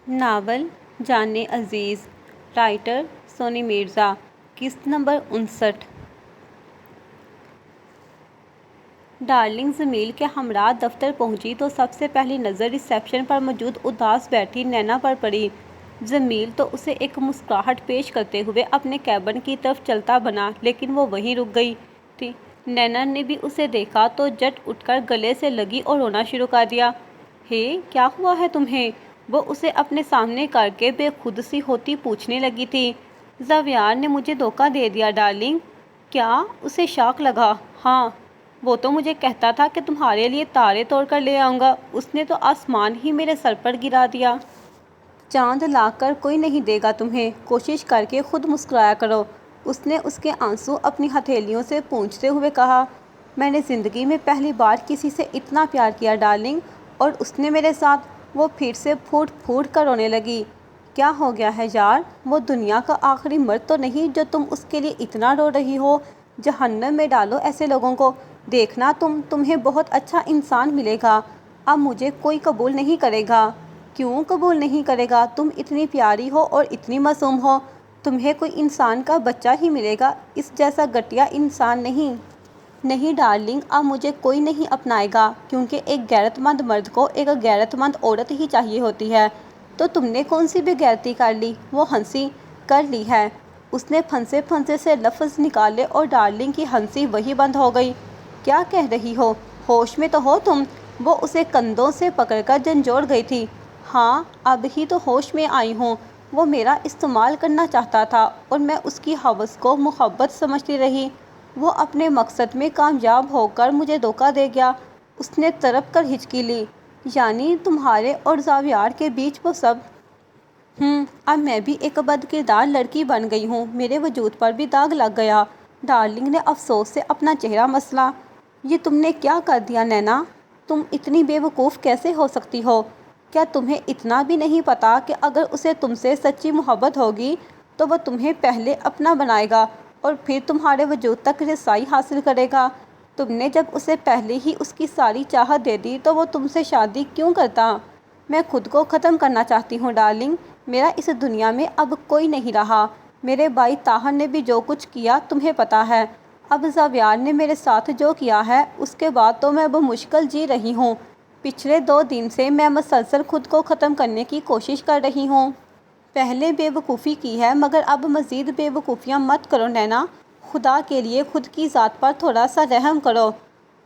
Novel جان عزیز، writer سونی مرزا، قسط number 59۔ Darling زمیل کے ہمراہ دفتر پہنچی تو سب سے پہلی نظر ریسیپشن پر موجود اداس بیٹھی نینا پر پڑی۔ زمیل تو اسے ایک مسکراہٹ پیش کرتے ہوئے اپنے کیبن کی طرف چلتا بنا، لیکن وہ وہیں رک گئی تھی۔ نینا نے بھی اسے دیکھا تو جھٹ اٹھ کر گلے سے لگی اور رونا شروع کر دیا۔ ہے کیا ہوا ہے تمہیں؟ وہ اسے اپنے سامنے کر کے بے خود سی ہوتی پوچھنے لگی تھی۔ زاویار نے مجھے دھوکہ دے دیا ڈارلنگ۔ کیا؟ اسے شاک لگا۔ ہاں، وہ تو مجھے کہتا تھا کہ تمہارے لیے تارے توڑ کر لے آؤں گا، اس نے تو آسمان ہی میرے سر پر گرا دیا۔ چاند لا کر کوئی نہیں دے گا تمہیں، کوشش کر کے خود مسکرایا کرو، اس نے اس کے آنسو اپنی ہتھیلیوں سے پونچھتے ہوئے کہا۔ میں نے زندگی میں پہلی بار کسی سے اتنا پیار کیا ڈارلنگ، اور اس نے میرے ساتھ۔ وہ پھر سے پھوٹ پھوٹ کر رونے لگی۔ کیا ہو گیا ہے یار؟ وہ دنیا کا آخری مرد تو نہیں جو تم اس کے لیے اتنا رو رہی ہو؟ جہنم میں ڈالو ایسے لوگوں کو، دیکھنا تمہیں بہت اچھا انسان ملے گا۔ اب مجھے کوئی قبول نہیں کرے گا۔ کیوں قبول نہیں کرے گا؟ تم اتنی پیاری ہو اور اتنی معصوم ہو، تمہیں کوئی انسان کا بچہ ہی ملے گا، اس جیسا گھٹیا انسان نہیں۔ نہیں ڈارلنگ، اب مجھے کوئی نہیں اپنائے گا، کیونکہ ایک غیرت مند مرد کو ایک غیرت مند عورت ہی چاہیے ہوتی ہے۔ تو تم نے کون سی بے غیرتی کر لی؟ وہ ہنسی۔ کر لی ہے۔ اس نے پھنسے پھنسے سے لفظ نکالے اور ڈارلنگ کی ہنسی وہی بند ہو گئی۔ کیا کہہ رہی ہو؟ ہوش میں تو ہو تم؟ وہ اسے کندھوں سے پکڑ کر جھنجھوڑ گئی تھی۔ ہاں، اب ہی تو ہوش میں آئی ہوں۔ وہ میرا استعمال کرنا چاہتا تھا اور میں اس کی ہوس کو محبت سمجھتی رہی۔ وہ اپنے مقصد میں کامیاب ہو کر مجھے دھوکہ دے گیا۔ اس نے تڑپ کر ہچکی لی۔ یعنی تمہارے اور زاویار کے بیچ وہ سب؟ اب میں بھی ایک بد کردار لڑکی بن گئی ہوں، میرے وجود پر بھی داغ لگ گیا۔ ڈارلنگ نے افسوس سے اپنا چہرہ مسلا۔ یہ تم نے کیا کر دیا نینا؟ تم اتنی بے وقوف کیسے ہو سکتی ہو؟ کیا تمہیں اتنا بھی نہیں پتا کہ اگر اسے تم سے سچی محبت ہوگی تو وہ تمہیں پہلے اپنا بنائے گا اور پھر تمہارے وجود تک رسائی حاصل کرے گا؟ تم نے جب اسے پہلے ہی اس کی ساری چاہت دے دی تو وہ تم سے شادی کیوں کرتا؟ میں خود کو ختم کرنا چاہتی ہوں ڈارلنگ، میرا اس دنیا میں اب کوئی نہیں رہا۔ میرے بھائی طاہر نے بھی جو کچھ کیا تمہیں پتا ہے، اب زاویار نے میرے ساتھ جو کیا ہے، اس کے بعد تو میں بمشکل جی رہی ہوں۔ پچھلے 2 دن سے میں مسلسل خود کو ختم کرنے کی کوشش کر رہی ہوں۔ پہلے بے وقوفی کی ہے، مگر اب مزید بے وقوفیاں مت کرو نینا، خدا کے لیے خود کی ذات پر تھوڑا سا رحم کرو۔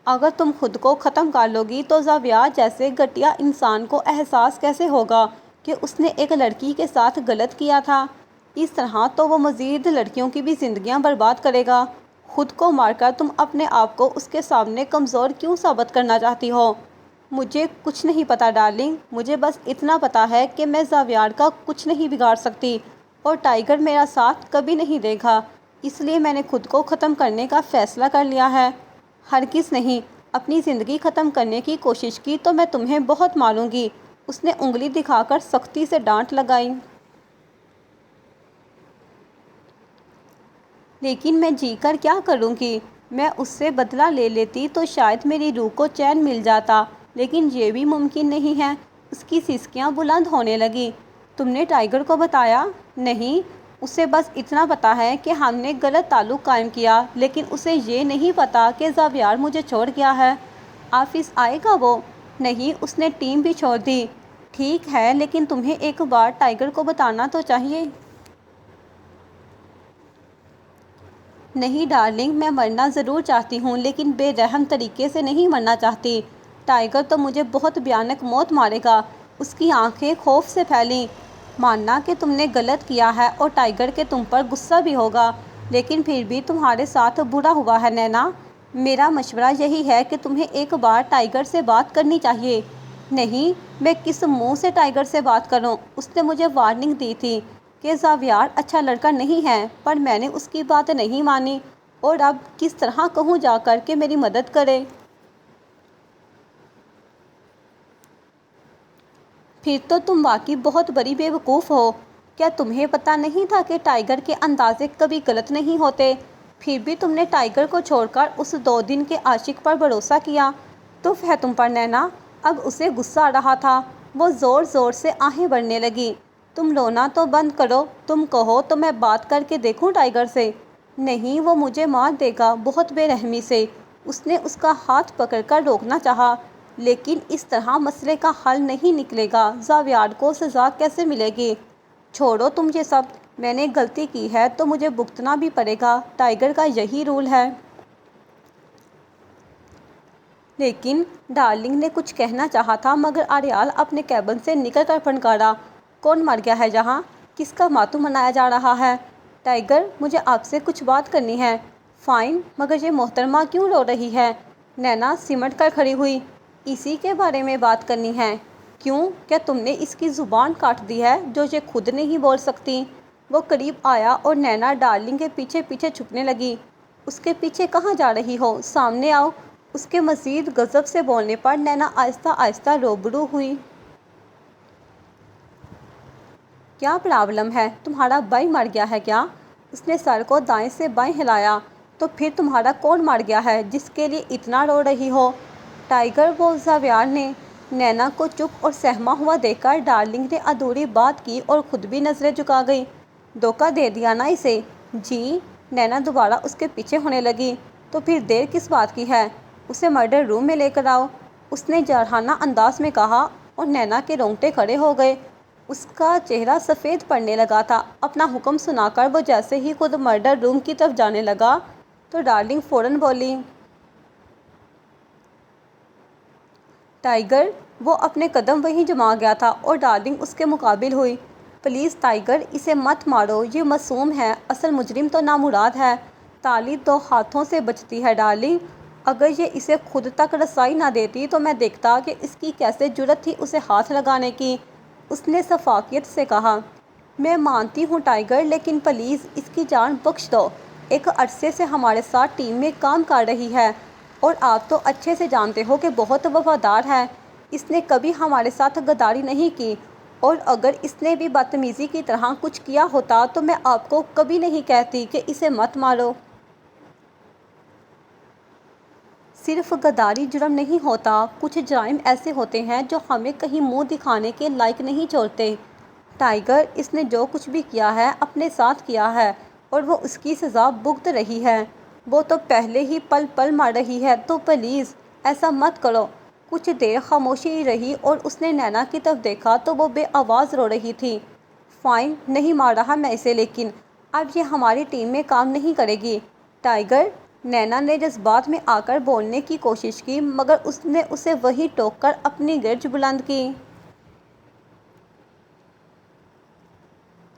اگر تم خود کو ختم کر لو گی تو زاویار جیسے گھٹیا انسان کو احساس کیسے ہوگا کہ اس نے ایک لڑکی کے ساتھ غلط کیا تھا؟ اس طرح تو وہ مزید لڑکیوں کی بھی زندگیاں برباد کرے گا۔ خود کو مار کر تم اپنے آپ کو اس کے سامنے کمزور کیوں ثابت کرنا چاہتی ہو؟ مجھے کچھ نہیں پتا ڈارلنگ، مجھے بس اتنا پتا ہے کہ میں زاویار کا کچھ نہیں بگاڑ سکتی اور ٹائیگر میرا ساتھ کبھی نہیں دے گا، اس لیے میں نے خود کو ختم کرنے کا فیصلہ کر لیا ہے۔ ہرگز نہیں، اپنی زندگی ختم کرنے کی کوشش کی تو میں تمہیں بہت ماروں گی، اس نے انگلی دکھا کر سختی سے ڈانٹ لگائی۔ لیکن میں جی کر کیا کروں گی؟ میں اس سے بدلہ لے لیتی تو شاید میری روح کو چین مل جاتا، لیکن یہ بھی ممکن نہیں ہے۔ اس کی سسکیاں بلند ہونے لگیں۔ تم نے ٹائیگر کو بتایا؟ نہیں، اسے بس اتنا پتا ہے کہ ہم نے غلط تعلق قائم کیا، لیکن اسے یہ نہیں پتا کہ زاویار مجھے چھوڑ گیا ہے۔ آفس آئے گا وہ؟ نہیں، اس نے ٹیم بھی چھوڑ دی۔ ٹھیک ہے، لیکن تمہیں ایک بار ٹائیگر کو بتانا تو چاہیے۔ نہیں ڈارلنگ، میں مرنا ضرور چاہتی ہوں، لیکن بے رحم طریقے سے نہیں مرنا چاہتی۔ ٹائیگر تو مجھے بہت بھیانک موت مارے گا۔ اس کی آنکھیں خوف سے پھیلیں۔ ماننا کہ تم نے غلط کیا ہے اور ٹائیگر کے تم پر غصہ بھی ہوگا، لیکن پھر بھی تمہارے ساتھ برا ہوا ہے نینا۔ میرا مشورہ یہی ہے کہ تمہیں ایک بار ٹائیگر سے بات کرنی چاہیے۔ نہیں، میں کس منہ سے ٹائیگر سے بات کروں؟ اس نے مجھے وارننگ دی تھی کہ زاویار اچھا لڑکا نہیں ہے، پر میں نے اس کی بات نہیں مانی، اور اب کس طرح کہوں جا کر کہ میری مدد کرے؟ پھر تو تم واقعی بہت بڑی بے وقوف ہو۔ کیا تمہیں پتا نہیں تھا کہ ٹائیگر کے اندازے کبھی غلط نہیں ہوتے؟ پھر بھی تم نے ٹائیگر کو چھوڑ کر اس 2 دن کے عاشق پر بھروسہ کیا۔ تف ہے تم پر نینا۔ اب اسے غصہ آ رہا تھا۔ وہ زور زور سے آہیں بھرنے لگی۔ تم رونا تو بند کرو، تم کہو تو میں بات کر کے دیکھوں ٹائیگر سے۔ نہیں، وہ مجھے مار دے گا، بہت بے رحمی سے۔ اس نے اس کا ہاتھ پکڑ کر روکنا چاہا، لیکن اس طرح مسئلے کا حل نہیں نکلے گا۔ زاویار کو سزا کیسے ملے گی؟ چھوڑو تم یہ سب، میں نے غلطی کی ہے تو مجھے بھگتنا بھی پڑے گا، ٹائیگر کا یہی رول ہے۔ لیکن ڈارلنگ نے کچھ کہنا چاہا تھا مگر آریال اپنے کیبن سے نکل کر پھنکارا۔ کون مر گیا ہے یہاں؟ کس کا ماتم منایا جا رہا ہے؟ ٹائیگر، مجھے آپ سے کچھ بات کرنی ہے۔ فائن، مگر یہ محترمہ کیوں رو رہی ہے؟ نینا سمٹ کر کھڑی ہوئی۔ اسی کے بارے میں بات کرنی ہے؟ کیوں؟ کیا تم نے اس کی زبان کاٹ دی ہے جو یہ خود نہیں بول سکتی؟ وہ قریب آیا اور نینا ڈارلنگ کے پیچھے پیچھے چھپنے لگی۔ اس کے پیچھے کہاں جا رہی ہو؟ سامنے آؤ۔ اس کے مزید غضب سے بولنے پر نینا آہستہ آہستہ روبرو ہوئی۔ کیا پرابلم ہے؟ تمہارا بھائی مر گیا ہے کیا؟ اس نے سر کو دائیں سے بائیں ہلایا۔ تو پھر تمہارا کون مر گیا ہے جس کے لیے اتنا رو رہی ہو؟ ٹائیگر، وہ زاویار نے۔ نینا کو چپ اور سہما ہوا دیکھ کر ڈارلنگ نے ادھوری بات کی اور خود بھی نظریں جھکا گئی۔ دھوکہ دے دیا نا اسے؟ جی؟ نینا دوبارہ اس کے پیچھے ہونے لگی۔ تو پھر دیر کس بات کی ہے؟ اسے مرڈر روم میں لے کر آؤ، اس نے جارحانہ انداز میں کہا اور نینا کے رونگٹے کھڑے ہو گئے۔ اس کا چہرہ سفید پڑنے لگا تھا۔ اپنا حکم سنا کر وہ جیسے ہی خود مرڈر روم کی طرف جانے لگا تو ڈارلنگ فوراً بولی۔ ٹائیگر، وہ اپنے قدم وہیں جما گیا تھا اور ڈارلنگ اس کے مقابل ہوئی۔ پلیز ٹائیگر، اسے مت مارو، یہ معصوم ہے، اصل مجرم تو نامراد ہے۔ تالی دو ہاتھوں سے بجتی ہے ڈارلنگ، اگر یہ اسے خود تک رسائی نہ دیتی تو میں دیکھتا کہ اس کی کیسے جرأت تھی اسے ہاتھ لگانے کی۔ اس نے شفافیت سے کہا۔ میں مانتی ہوں ٹائیگر، لیکن پلیز اس کی جان بخش دو۔ ایک عرصے سے ہمارے ساتھ ٹیم میں کام کر رہی ہے اور آپ تو اچھے سے جانتے ہو کہ بہت وفادار ہے۔ اس نے کبھی ہمارے ساتھ غداری نہیں کی، اور اگر اس نے بھی بدتمیزی کی طرح کچھ کیا ہوتا تو میں آپ کو کبھی نہیں کہتی کہ اسے مت مارو۔ صرف غداری جرم نہیں ہوتا، کچھ جرائم ایسے ہوتے ہیں جو ہمیں کہیں منہ دکھانے کے لائق نہیں چھوڑتے۔ ٹائیگر، اس نے جو کچھ بھی کیا ہے اپنے ساتھ کیا ہے اور وہ اس کی سزا بھگت رہی ہے۔ وہ تو پہلے ہی پل پل مر رہی ہے، تو پلیز ایسا مت کرو۔ کچھ دیر خاموشی رہی اور اس نے نینا کی طرف دیکھا تو وہ بے آواز رو رہی تھی۔ فائن، نہیں مار رہا میں اسے، لیکن اب یہ ہماری ٹیم میں کام نہیں کرے گی۔ ٹائیگر، نینا نے جذبات میں آ کر بولنے کی کوشش کی مگر اس نے اسے وہیں ٹوک کر اپنی گرج بلند کی۔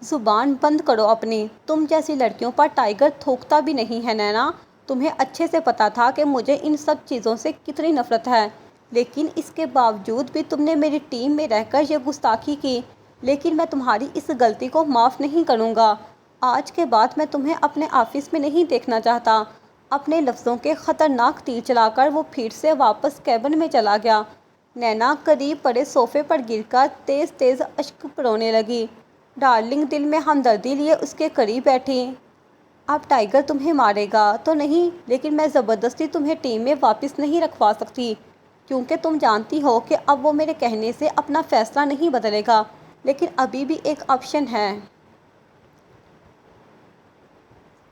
زبان بند کرو اپنی، تم جیسی لڑکیوں پر ٹائیگر تھوکتا بھی نہیں ہے نینا۔ تمہیں اچھے سے پتا تھا کہ مجھے ان سب چیزوں سے کتنی نفرت ہے، لیکن اس کے باوجود بھی تم نے میری ٹیم میں رہ کر یہ گستاخی کی۔ لیکن میں تمہاری اس غلطی کو معاف نہیں کروں گا۔ آج کے بعد میں تمہیں اپنے آفس میں نہیں دیکھنا چاہتا۔ اپنے لفظوں کے خطرناک تیر چلا کر وہ پھر سے واپس کیبن میں چلا گیا۔ نینا قریب پڑے صوفے پر گر کر تیز تیز اشک پڑونے لگی۔ ڈارلنگ دل میں ہمدردی لیے اس کے قریب بیٹھی۔ اب ٹائیگر تمہیں مارے گا تو نہیں، لیکن میں زبردستی تمہیں ٹیم میں واپس نہیں رکھوا سکتی، کیونکہ تم جانتی ہو کہ اب وہ میرے کہنے سے اپنا فیصلہ نہیں بدلے گا۔ لیکن ابھی بھی ایک آپشن ہے۔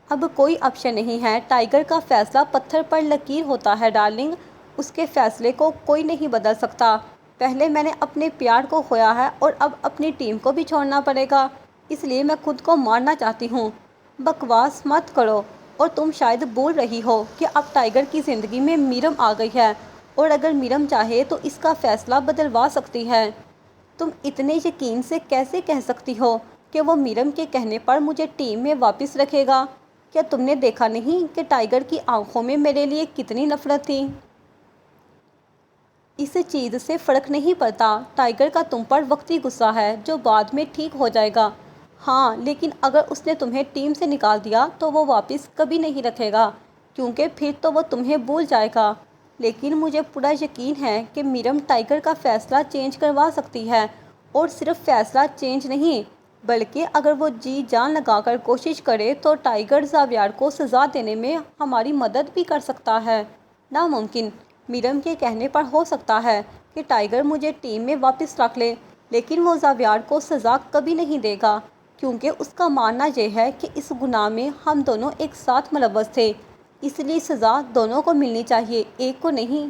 اب کوئی آپشن نہیں ہے۔ ٹائیگر کا فیصلہ پتھر پر لکیر ہوتا ہے ڈارلنگ، اس کے فیصلے کو کوئی نہیں بدل سکتا۔ پہلے میں نے اپنے پیار کو کھویا ہے اور اب اپنی ٹیم کو بھی چھوڑنا پڑے گا، اس لیے میں خود کو مارنا چاہتی ہوں۔ بکواس مت کرو، اور تم شاید بھول رہی ہو کہ اب ٹائیگر کی زندگی میں میرم آ گئی ہے اور اگر میرم چاہے تو اس کا فیصلہ بدلوا سکتی ہے۔ تم اتنے یقین سے کیسے کہہ سکتی ہو کہ وہ میرم کے کہنے پر مجھے ٹیم میں واپس رکھے گا؟ کیا تم نے دیکھا نہیں کہ ٹائیگر کی آنکھوں میں میرے لیے کتنی نفرت تھی؟ اس چیز سے فرق نہیں پڑتا، ٹائیگر کا تم پر وقتی غصہ ہے جو بعد میں ٹھیک ہو جائے گا۔ ہاں، لیکن اگر اس نے تمہیں ٹیم سے نکال دیا تو وہ واپس کبھی نہیں رکھے گا، کیونکہ پھر تو وہ تمہیں بھول جائے گا۔ لیکن مجھے پورا یقین ہے کہ میرم ٹائیگر کا فیصلہ چینج کروا سکتی ہے، اور صرف فیصلہ چینج نہیں بلکہ اگر وہ جی جان لگا کر کوشش کرے تو ٹائیگر زاویار کو سزا دینے میں ہماری مدد بھی کر سکتا ہے۔ ناممکن، میرم کے کہنے پر ہو سکتا ہے کہ کہ ٹائگر مجھے ٹیم میں واپس رکھ لے، لیکن وہ زاویار کو سزا کبھی نہیں دے گا، کیونکہ اس کا ماننا یہ ہے کہ اس گناہ میں ہم دونوں ایک ساتھ ملوث تھے، اس لیے سزا دونوں کو ملنی چاہیے، ایک کو نہیں۔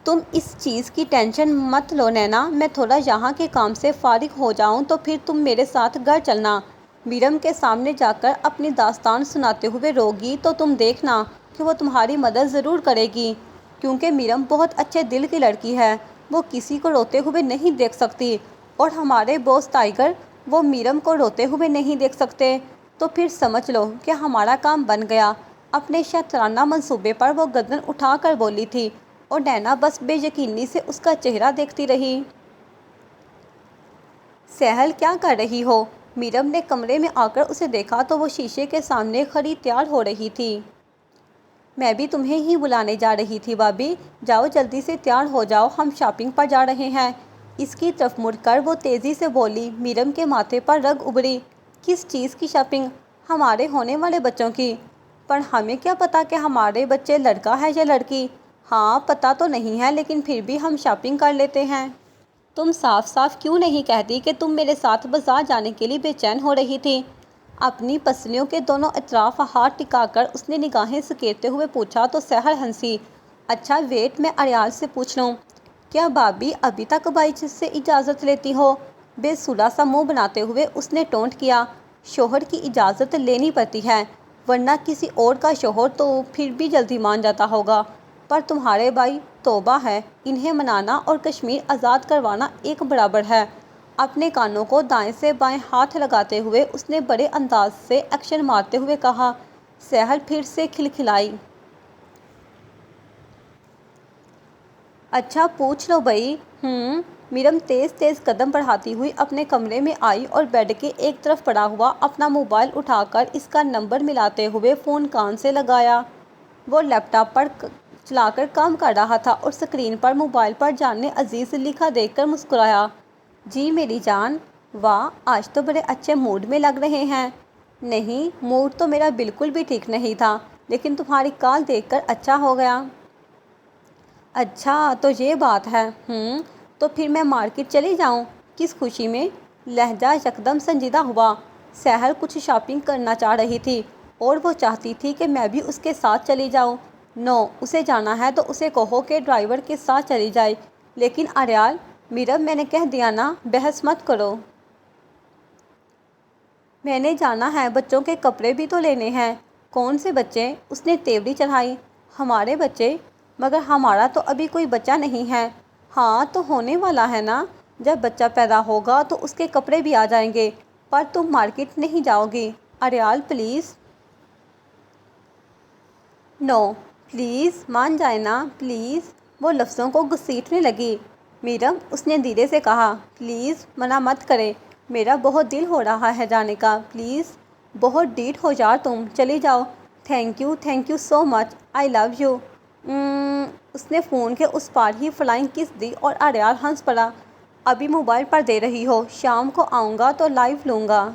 تم اس چیز کی ٹینشن مت لو نینا، میں تھوڑا یہاں کے کام سے فارغ ہو جاؤں تو پھر تم میرے ساتھ گھر چلنا۔ میرم کے سامنے جا کر اپنی داستان سناتے ہوئے روگی تو تم دیکھنا کہ وہ تمہاری مدد ضرور کرے گی، کیونکہ میرم بہت اچھے دل کی لڑکی ہے، وہ کسی کو روتے ہوئے نہیں دیکھ سکتی، اور ہمارے باس ٹائگر وہ میرم کو روتے ہوئے نہیں دیکھ سکتے، تو پھر سمجھ لو کہ ہمارا کام بن گیا۔ اپنے شاطرانہ منصوبے پر وہ گردن اٹھا کر بولی تھی، اور نینا بس بے یقینی سے اس کا چہرہ دیکھتی رہی۔ سہل کیا کر رہی ہو؟ میرم نے کمرے میں آ کر اسے دیکھا تو وہ شیشے کے سامنے کھڑی تیار ہو رہی تھی۔ میں بھی تمہیں ہی بلانے جا رہی تھی بھابھی، جاؤ جلدی سے تیار ہو جاؤ، ہم شاپنگ پر جا رہے ہیں۔ اس کی طرف مڑ کر وہ تیزی سے بولی۔ میرم کے ماتھے پر رگ ابھری۔ کس چیز کی شاپنگ؟ ہمارے ہونے والے بچوں کی۔ پر ہمیں کیا پتا کہ ہمارے بچے لڑکا ہے یا لڑکی؟ ہاں پتا تو نہیں ہے، لیکن پھر بھی ہم شاپنگ کر لیتے ہیں۔ تم صاف صاف کیوں نہیں کہتی کہ تم میرے ساتھ بازار جانے کے لیے بے چین ہو رہی تھی؟ اپنی پسلیوں کے دونوں اطراف ہاتھ ٹکا کر اس نے نگاہیں سکیڑتے ہوئے پوچھا تو سہل ہنسی۔ اچھا ویٹ، میں اریال سے پوچھ لوں۔ کیا بھابھی ابھی تک بھائی سے اجازت لیتی ہو؟ بے سلا سا منہ بناتے ہوئے اس نے ٹونٹ کیا۔ شوہر کی اجازت لینی پڑتی ہے، ورنہ کسی اور کا شوہر تو پھر بھی جلدی مان جاتا ہوگا، پر تمہارے بھائی توبہ ہے، انہیں منانا اور کشمیر آزاد کروانا ایک برابر ہے۔ اپنے کانوں کو دائیں سے بائیں ہاتھ لگاتے ہوئے اس نے بڑے انداز سے ایکشن مارتے ہوئے کہا۔ سہل پھر سے کھلکھلائی۔ اچھا پوچھ لو بھائی۔ میرم تیز تیز قدم بڑھاتی ہوئی اپنے کمرے میں آئی اور بیڈ کے ایک طرف پڑا ہوا اپنا موبائل اٹھا کر اس کا نمبر ملاتے ہوئے فون کان سے لگایا۔ وہ لیپ ٹاپ پر چلا کر کام کر رہا تھا اور اسکرین پر موبائل پر جان عزیز لکھا دیکھ کر مسکرایا۔ جی میری جان، واہ آج تو بڑے اچھے موڈ میں لگ رہے ہیں۔ نہیں، موڈ تو میرا بالکل بھی ٹھیک نہیں تھا، لیکن تمہاری کال دیکھ کر اچھا ہو گیا۔ اچھا تو یہ بات ہے۔ تو پھر میں مارکیٹ چلی جاؤں؟ کس خوشی میں؟ لہجہ یکدم سنجیدہ ہوا۔ سہل کچھ شاپنگ کرنا چاہ رہی تھی اور وہ چاہتی تھی کہ میں بھی اس کے ساتھ چلی جاؤں۔ نو، اسے جانا ہے تو اسے کہو کہ ڈرائیور کے ساتھ چلی جائے۔ لیکن اریال، میرم میں نے کہہ دیا نا، بحث مت کرو۔ میں نے جانا ہے، بچوں کے کپڑے بھی تو لینے ہیں۔ کون سے بچے؟ اس نے تیوری چڑھائی۔ ہمارے بچے؟ مگر ہمارا تو ابھی کوئی بچہ نہیں ہے۔ ہاں تو ہونے والا ہے نا، جب بچہ پیدا ہوگا تو اس کے کپڑے بھی آ جائیں گے۔ پر تم مارکیٹ نہیں جاؤ گی اریال پلیز۔ نو پلیز، مان جائے نا پلیز۔ وہ لفظوں کو گھسیٹنے لگی۔ میرم، اس نے دھیرے سے کہا، پلیز منع مت کرے، میرا بہت دل ہو رہا ہے جانے کا، پلیز۔ بہت ڈیٹ ہو یار تم، چلی جاؤ۔ Thank you so much, I love you. اس نے فون کے اس پار ہی فلائنگ کس دی اور اریال ہنس پڑا۔ ابھی موبائل پر دے رہی ہو، شام کو آؤں گا تو لائیو لوں گا۔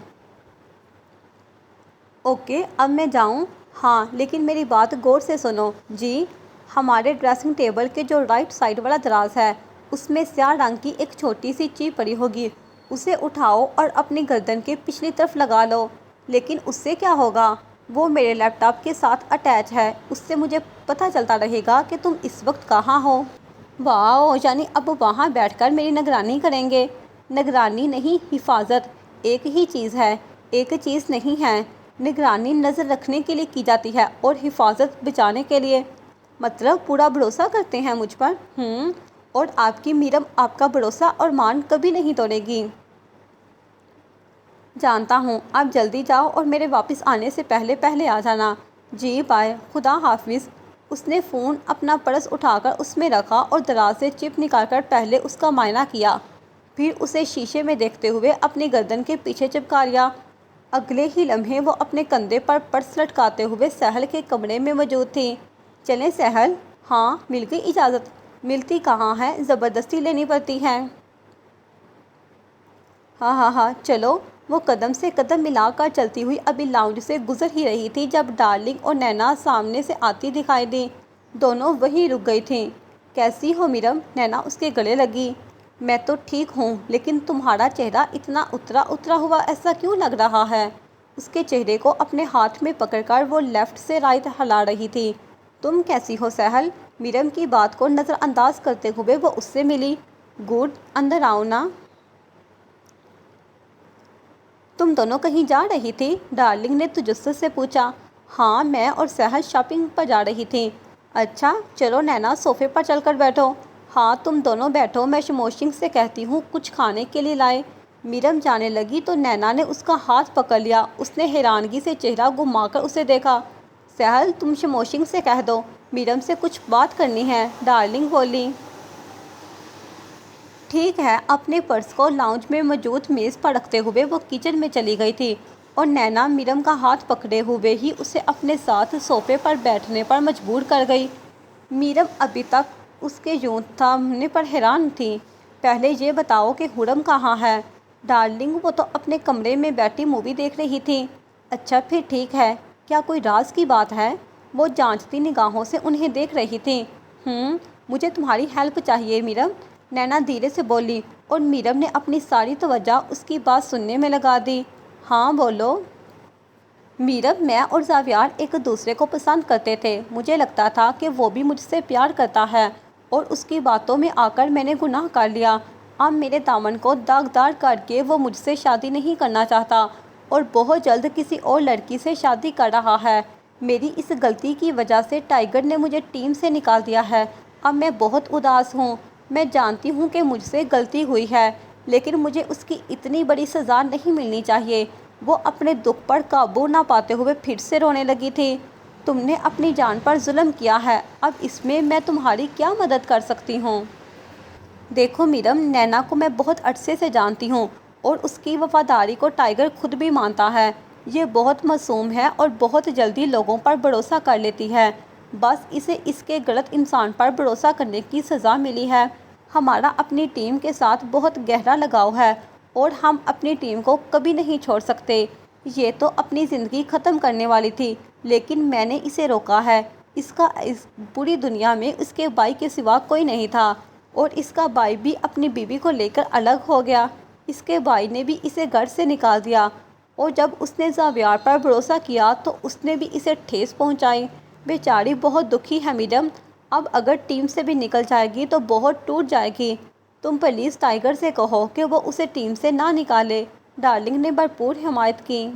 اوکے، اب میں جاؤں؟ ہاں، لیکن میری بات غور سے سنو۔ جی؟ ہمارے ڈریسنگ ٹیبل کے جو رائٹ سائڈ والا دراز ہے، اس میں سیاہ رنگ کی ایک چھوٹی سی چیز پڑی ہوگی، اسے اٹھاؤ اور اپنی گردن کے پچھلی طرف لگا لو۔ لیکن اس سے کیا ہوگا؟ وہ میرے لیپ ٹاپ کے ساتھ اٹیچ ہے، اس سے مجھے پتہ چلتا رہے گا کہ تم اس وقت کہاں ہو۔ واؤ، یعنی اب وہاں بیٹھ کر میری نگرانی کریں گے؟ نگرانی نہیں، حفاظت ایک ہی چیز ہے، ایک چیز نہیں ہے۔ نگرانی نظر رکھنے کے لیے کی جاتی ہے اور حفاظت بچانے کے لیے۔ مطلب پورا بھروسہ کرتے ہیں مجھ پر؟ اور آپ کی میرم آپ کا بھروسہ اور مان کبھی نہیں توڑے گی۔ جانتا ہوں، آپ جلدی جاؤ اور میرے واپس آنے سے پہلے پہلے آ جانا۔ جی بائے، خدا حافظ۔ اس نے فون اپنا پرس اٹھا کر اس میں رکھا اور دراز سے چپ نکال کر پہلے اس کا معائنہ کیا، پھر اسے شیشے میں دیکھتے ہوئے اپنی گردن کے پیچھے چپکا لیا۔ اگلے ہی لمحے وہ اپنے کندھے پر پرس لٹکاتے ہوئے سہل کے کمرے میں موجود تھی۔ چلیں سہل؟ ہاں، مل گئی اجازت؟ ملتی کہاں ہے، زبردستی لینی پڑتی ہے۔ ہاں چلو۔ وہ قدم سے قدم ملا کر چلتی ہوئی ابھی لاؤنج سے گزر ہی رہی تھی جب ڈارلنگ اور نینا سامنے سے آتی دکھائی دیں۔ دونوں وہیں رک گئی تھیں۔ کیسی ہو میرم؟ نینا اس کے گلے لگی۔ میں تو ٹھیک ہوں، لیکن تمہارا چہرہ اتنا اترا ہوا ایسا کیوں لگ رہا ہے؟ اس کے چہرے کو اپنے ہاتھ میں پکڑ کر وہ لیفٹ سے رائٹ ہلا رہی تھی۔ تم کیسی ہو سہل؟ میرم کی بات کو نظر انداز کرتے ہوئے وہ اس سے ملی۔ گڈ، اندر آؤ نا۔ تم دونوں کہیں جا رہی تھی؟ ڈارلنگ نے تجسس سے پوچھا۔ ہاں، میں اور سہل شاپنگ پر جا رہی تھی۔ اچھا، چلو نینا صوفے پر چل کر بیٹھو۔ ہاں تم دونوں بیٹھو، میں شموشنگ سے کہتی ہوں کچھ کھانے کے لیے لائے۔ میرم جانے لگی تو نینا نے اس کا ہاتھ پکڑ لیا۔ اس نے حیرانگی سے چہرہ گھما کر اسے دیکھا۔ سہل تم شموشنگ سے کہہ دو، میرم سے کچھ بات کرنی ہے، ڈارلنگ بولی۔ ٹھیک ہے۔ اپنے پرس کو لاؤنج میں موجود میز پر رکھتے ہوئے وہ کچن میں چلی گئی تھی اور نینا میرم کا ہاتھ پکڑے ہوئے ہی اسے اپنے ساتھ صوفے پر بیٹھنے پر مجبور کر گئی۔ میرم ابھی تک اس کے یوں تھامنے پر حیران تھی۔ پہلے یہ بتاؤ کہ خرم کہاں ہے؟ ڈارلنگ وہ تو اپنے کمرے میں بیٹھی مووی دیکھ رہی تھی۔ اچھا پھر ٹھیک ہے، کیا کوئی راز کی بات ہے؟ وہ جانچتی نگاہوں سے انہیں دیکھ رہی تھی۔ مجھے تمہاری ہیلپ چاہیے میرم، نینا دھیرے سے بولی، اور میرم نے اپنی ساری توجہ اس کی بات سننے میں لگا دی۔ ہاں بولو۔ میرم، میں اور زاویار ایک دوسرے کو پسند کرتے تھے۔ مجھے لگتا تھا کہ وہ بھی مجھ سے پیار کرتا ہے اور اس کی باتوں میں آ کر میں نے گناہ کر لیا۔ اب میرے دامن کو داغدار کر کے وہ مجھ سے شادی نہیں کرنا چاہتا اور بہت جلد کسی اور لڑکی سے شادی کر رہا ہے۔ میری اس غلطی کی وجہ سے ٹائیگر نے مجھے ٹیم سے نکال دیا ہے۔ اب میں بہت اداس ہوں۔ میں جانتی ہوں کہ مجھ سے غلطی ہوئی ہے، لیکن مجھے اس کی اتنی بڑی سزا نہیں ملنی چاہیے۔ وہ اپنے دکھ پر قابو نہ پاتے ہوئے پھر سے رونے لگی تھی۔ تم نے اپنی جان پر ظلم کیا ہے، اب اس میں تمہاری کیا مدد کر سکتی ہوں؟ دیکھو میرم، نینا کو میں بہت عرصے سے جانتی ہوں اور اس کی وفاداری کو ٹائیگر خود بھی مانتا ہے۔ یہ بہت معصوم ہے اور بہت جلدی لوگوں پر بھروسہ کر لیتی ہے۔ بس اسے اس کے غلط انسان پر بھروسہ کرنے کی سزا ملی ہے۔ ہمارا اپنی ٹیم کے ساتھ بہت گہرا لگاؤ ہے اور ہم اپنی ٹیم کو کبھی نہیں چھوڑ سکتے۔ یہ تو اپنی زندگی ختم کرنے والی تھی، لیکن میں نے اسے روکا ہے۔ اس کا اس پوری دنیا میں اس کے بھائی کے سوا کوئی نہیں تھا اور اس کا بھائی بھی اپنی بیوی کو لے کر الگ ہو گیا۔ اس کے بھائی نے بھی اسے گھر سے نکال دیا اور جب اس نے زاویار پر بھروسہ کیا تو اس نے بھی اسے ٹھیس پہنچائی۔ بیچاری بہت دکھی ہے میڈم، اب اگر ٹیم سے بھی نکل جائے گی تو بہت ٹوٹ جائے گی۔ تم پلیز ٹائیگر سے کہو کہ وہ اسے ٹیم سے نہ نکالے، ڈارلنگ نے بھرپور حمایت کی۔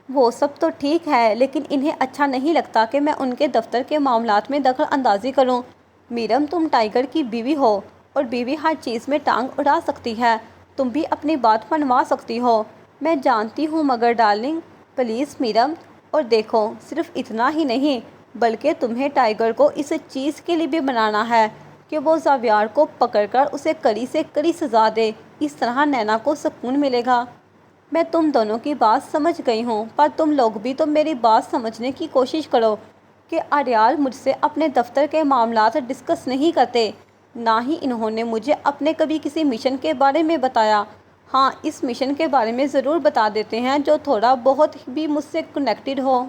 وہ سب تو ٹھیک ہے، لیکن انہیں اچھا نہیں لگتا کہ میں ان کے دفتر کے معاملات میں دخل اندازی کروں۔ میرم، تم ٹائیگر کی بیوی ہو اور بیوی ہر چیز میں ٹانگ اڑا سکتی ہے، تم بھی اپنی بات منوا سکتی ہو۔ میں جانتی ہوں مگر ڈارلنگ، پلیز میرم، اور دیکھو صرف اتنا ہی نہیں بلکہ تمہیں ٹائیگر کو اس چیز کے لیے بھی بنانا ہے کہ وہ زاویار کو پکڑ کر اسے کڑی سے کڑی سزا دے۔ اس طرح نینا کو سکون ملے گا۔ میں تم دونوں کی بات سمجھ گئی ہوں، پر تم لوگ بھی تو میری بات سمجھنے کی کوشش کرو کہ آریال مجھ سے اپنے دفتر کے معاملات ڈسکس نہیں کرتے، نہ ہی انہوں نے مجھے اپنے کبھی کسی مشن کے بارے میں بتایا۔ ہاں، اس مشن کے بارے میں ضرور بتا دیتے ہیں جو تھوڑا بہت بھی مجھ سے کنیکٹڈ ہو۔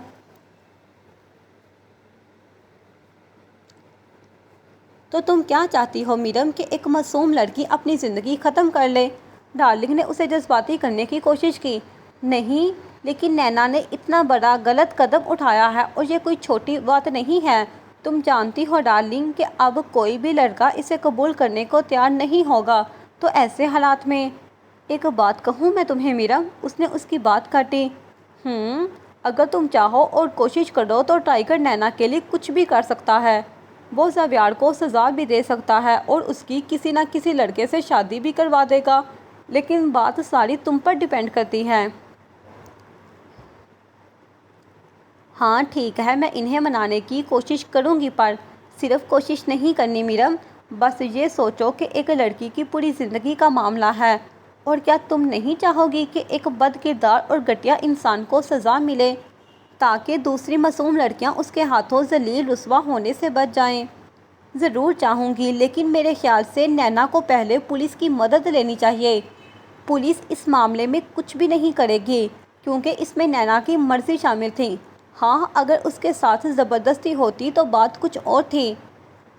تو تم کیا چاہتی ہو میرم کہ ایک معصوم لڑکی اپنی زندگی ختم کر لے؟ ڈارلنگ نے اسے جذباتی کرنے کی کوشش کی۔ نہیں، لیکن نینا نے اتنا بڑا غلط قدم اٹھایا ہے اور یہ کوئی چھوٹی بات نہیں ہے۔ تم جانتی ہو ڈارلنگ کہ اب کوئی بھی لڑکا اسے قبول کرنے کو تیار نہیں ہوگا، تو ایسے حالات میں ایک بات کہوں میں تمہیں میرم، اس نے اس کی بات کاٹی۔ اگر تم چاہو اور کوشش کرو تو ٹائیگر نینا کے لیے کچھ بھی کر سکتا ہے۔ وہ زاویار کو سزا بھی دے سکتا ہے اور اس کی کسی نہ کسی لڑکے سے شادی بھی کروا دے گا، لیکن بات ساری تم پر ڈیپینڈ کرتی ہے۔ ہاں ٹھیک ہے، میں انہیں منانے کی کوشش کروں گی، پر صرف کوشش نہیں کرنی میرم، بس یہ سوچو کہ ایک لڑکی کی پوری زندگی کا معاملہ ہے، اور کیا تم نہیں چاہو گی کہ ایک بد کردار اور گھٹیا انسان کو سزا ملے تاکہ دوسری معصوم لڑکیاں اس کے ہاتھوں ذلیل رسوا ہونے سے بچ جائیں؟ ضرور چاہوں گی، لیکن میرے خیال سے نینا کو پہلے پولیس کی مدد لینی چاہیے۔ پولیس اس معاملے میں کچھ بھی نہیں کرے گی کیونکہ اس میں نینا کی مرضی شامل تھی۔ ہاں، اگر اس کے ساتھ زبردستی ہوتی تو بات کچھ اور تھی۔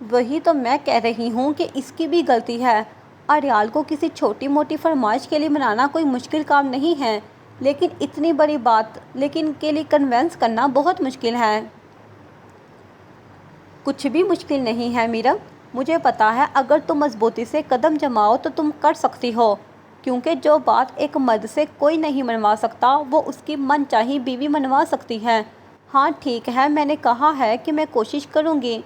وہی تو میں کہہ رہی ہوں کہ اس کی بھی غلطی ہے۔ اریال کو کسی چھوٹی موٹی فرمائش کے لیے منانا کوئی مشکل کام نہیں ہے، لیکن اتنی بڑی بات کے لیے کنونس کرنا بہت مشکل ہے۔ کچھ بھی مشکل نہیں ہے میرم، مجھے پتا ہے اگر تم مضبوطی سے قدم جماؤ تو تم کر سکتی ہو، کیونکہ جو بات ایک مرد سے کوئی نہیں منوا سکتا وہ اس کی من چاہی بیوی منوا سکتی ہے۔ ہاں ٹھیک ہے، میں نے کہا ہے کہ میں کوشش کروں گی۔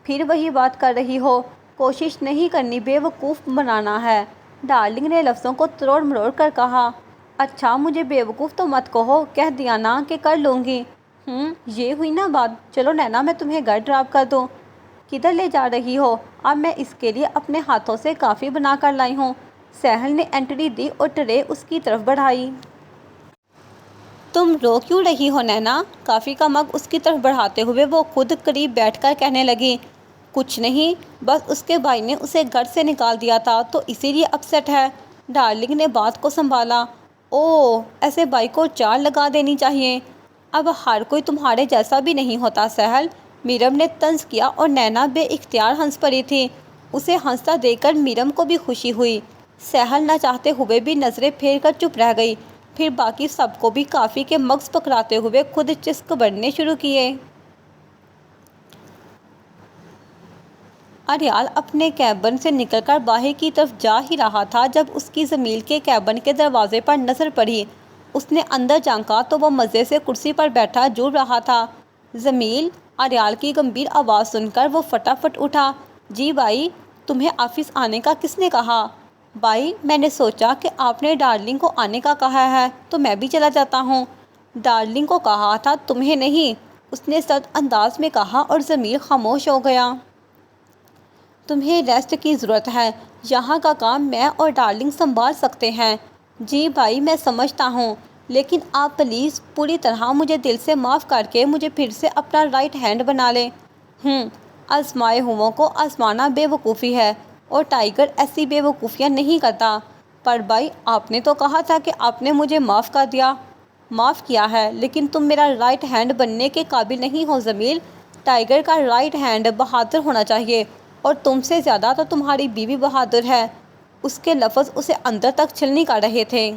پھر وہی بات کر رہی ہو، کوشش نہیں کرنی بے وقوف بنانا ہے، ڈارلنگ نے لفظوں کو تروڑ مروڑ کر کہا۔ اچھا مجھے بے وقوف تو مت کہو، کہہ دیا نا کہ کر لوں گی۔ یہ ہوئی نا بات، چلو نینا میں تمہیں گھر ڈراپ کر دوں۔ کدھر لے جا رہی ہو؟ اب میں اس کے لیے اپنے ہاتھوں سے کافی بنا کر لائی ہوں۔ سہل نے انٹری دی اور ٹرے اس کی طرف بڑھائی۔ تم رو کیوں رہی ہو نینا؟ کافی کا مگ اس کی طرف بڑھاتے ہوئے وہ خود قریب بیٹھ کر کہنے لگی۔ کچھ نہیں، بس اس کے بھائی نے اسے گھر سے نکال دیا تھا تو اسی لیے اپسیٹ ہے۔ ڈارلنگ نے بات کو سنبھالا۔ اوہ، ایسے بھائی کو چال لگا دینی چاہیے۔ اب ہر کوئی تمہارے جیسا بھی نہیں ہوتا سہل، میرم نے طنز کیا اور نینا بے اختیار ہنس پڑی تھی۔ اسے ہنستا دیکھ کر میرم کو بھی خوشی ہوئی۔ سہل نہ چاہتے ہوئے بھی نظریں پھیر کر چپ رہ گئی۔ پھر باقی سب کو بھی کافی کے مگز پکڑاتے ہوئے خود چسک بڑھنے شروع کیے۔ اریال اپنے کیبن سے نکل کر باہر کی طرف جا ہی رہا تھا جب اس کی جمیل کے کیبن کے دروازے پر نظر پڑی۔ اس نے اندر جھانکا تو وہ مزے سے کرسی پر بیٹھا جھول رہا تھا۔ جمیل، اریال کی گمبھیر آواز سن کر وہ فٹافٹ اٹھا۔ جی بھائی، تمہیں آفس آنے کا کس نے کہا؟ بھائی میں نے سوچا کہ آپ نے ڈارلنگ کو آنے کا کہا ہے تو میں بھی چلا جاتا ہوں۔ ڈارلنگ کو کہا تھا، تمہیں نہیں، اس نے سرد انداز میں کہا اور جمیل خاموش ہو گیا۔ تمہیں ریسٹ کی ضرورت ہے، یہاں کا کام میں اور ڈارلنگ سنبھال سکتے ہیں۔ جی بھائی میں سمجھتا ہوں، لیکن آپ پلیز پوری طرح مجھے دل سے معاف کر کے مجھے پھر سے اپنا رائٹ ہینڈ بنا لیں۔ آزمائے ہوئوں کو آزمانا بے وقوفی ہے اور ٹائیگر ایسی بے وقوفیاں نہیں کرتا۔ پر بھائی آپ نے تو کہا تھا کہ آپ نے مجھے معاف کر دیا۔ معاف کیا ہے، لیکن تم میرا رائٹ ہینڈ بننے کے قابل نہیں ہو جمیل۔ ٹائیگر کا رائٹ ہینڈ بہادر ہونا چاہیے اور تم سے زیادہ تو تمہاری بیوی بہادر ہے۔ اس کے لفظ اسے اندر تک چھلنی کر رہے تھے۔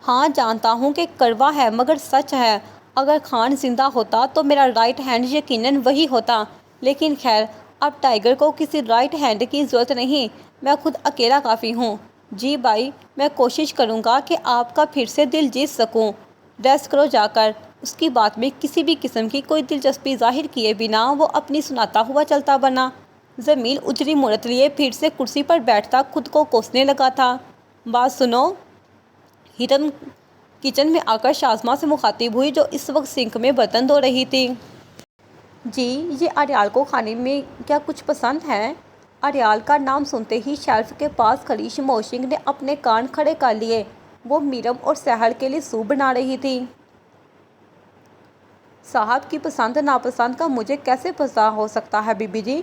ہاں جانتا ہوں کہ کڑوا ہے مگر سچ ہے، اگر خان زندہ ہوتا تو میرا رائٹ ہینڈ یقیناً وہی ہوتا، لیکن خیر اب ٹائیگر کو کسی رائٹ ہینڈ کی ضرورت نہیں، میں خود اکیلا کافی ہوں۔ جی بھائی میں کوشش کروں گا کہ آپ کا پھر سے دل جیت سکوں۔ ریسٹ کرو جا کر۔ اس کی بات میں کسی بھی قسم کی کوئی دلچسپی ظاہر کیے بنا وہ اپنی سناتا ہوا چلتا بنا۔ جمیل اجری مورت لیے پھر سے کرسی پر بیٹھتا خود کو کوسنے لگا تھا۔ بات سنو۔ ہرن کچن میں آ کر شازمہ سے مخاطب ہوئی جو اس وقت سنک میں برتن دھو رہی تھی۔ جی یہ اریال کو کھانے میں کیا کچھ پسند ہے؟ اریال کا نام سنتے ہی شیلف کے پاس کھڑی شموشنگ نے اپنے کان کھڑے کر لیے۔ وہ میرم اور سہل کے لیے سوپ بنا رہی تھی۔ صاحب کی پسند ناپسند کا مجھے کیسے پتہ ہو سکتا ہے بی بی جی؟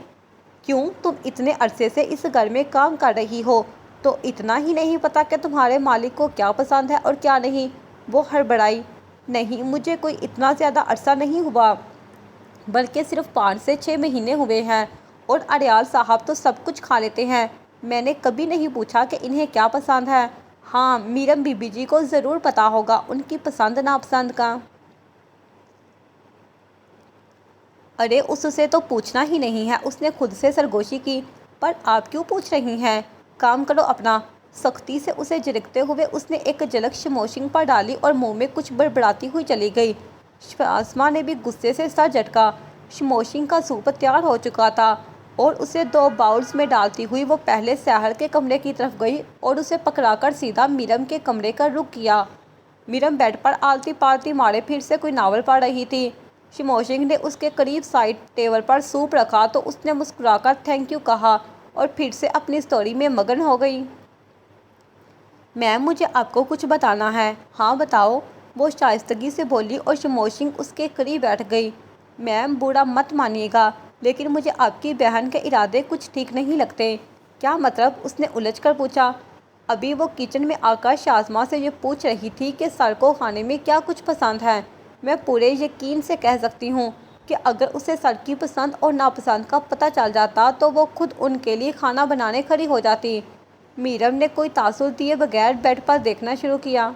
کیوں تم اتنے عرصے سے اس گھر میں کام کر رہی ہو تو اتنا ہی نہیں پتا کہ تمہارے مالک کو کیا پسند ہے اور کیا نہیں؟ وہ ہڑبڑائی۔ نہیں مجھے کوئی اتنا زیادہ عرصہ نہیں ہوا، بلکہ صرف 5 سے 6 مہینے ہوئے ہیں، اور اریال صاحب تو سب کچھ کھا لیتے ہیں۔ میں نے کبھی نہیں پوچھا کہ انہیں کیا پسند ہے۔ ہاں میرم بی بی جی کو ضرور پتا ہوگا ان کی پسند ناپسند کا۔ ارے اس سے تو پوچھنا ہی نہیں ہے، اس نے خود سے سرگوشی کی۔ پر آپ کیوں پوچھ رہی ہیں؟ کام کرو اپنا۔ سختی سے اسے جھڑکتے ہوئے اس نے ایک جھلک شموشنگ پر ڈالی اور منہ میں کچھ بڑبڑاتی ہوئی چلی گئی۔ شازمہ نے بھی غصے سے سر جھٹکا۔ شموشنگ کا سوپ تیار ہو چکا تھا اور اسے 2 باؤلز میں ڈالتی ہوئی وہ پہلے سہل کے کمرے کی طرف گئی اور اسے پکڑا کر سیدھا میرم کے کمرے کا رخ کیا۔ میرم بیڈ پر آلتی پالتی مارے پھر سے کوئی ناول پڑھ رہی تھی۔ شموشنگ نے اس کے قریب سائڈ ٹیبل پر سوپ رکھا تو اس نے مسکرا کر تھینک یو کہا اور پھر سے اپنی اسٹوری میں مگن ہو گئی۔ میم مجھے آپ کو کچھ بتانا ہے۔ ہاں بتاؤ، وہ شائستگی سے بولی اور شموشنگ اس کے قریب بیٹھ گئی۔ میم برا مت مانیے گا لیکن مجھے آپ کی بہن کے ارادے کچھ ٹھیک نہیں لگتے۔ کیا مطلب؟ اس نے الجھ کر پوچھا۔ ابھی وہ کچن میں آ کر شازمہ سے یہ پوچھ رہی تھی کہ سر کو کھانے میں کیا کچھ پسند ہے۔ میں پورے یقین سے کہہ سکتی ہوں کہ اگر اسے سر کی پسند اور ناپسند کا پتہ چل جاتا تو وہ خود ان کے لیے کھانا بنانے کھڑی ہو جاتی۔ میرم نے کوئی تاثر دیے بغیر بیڈ پر دیکھنا شروع کیا۔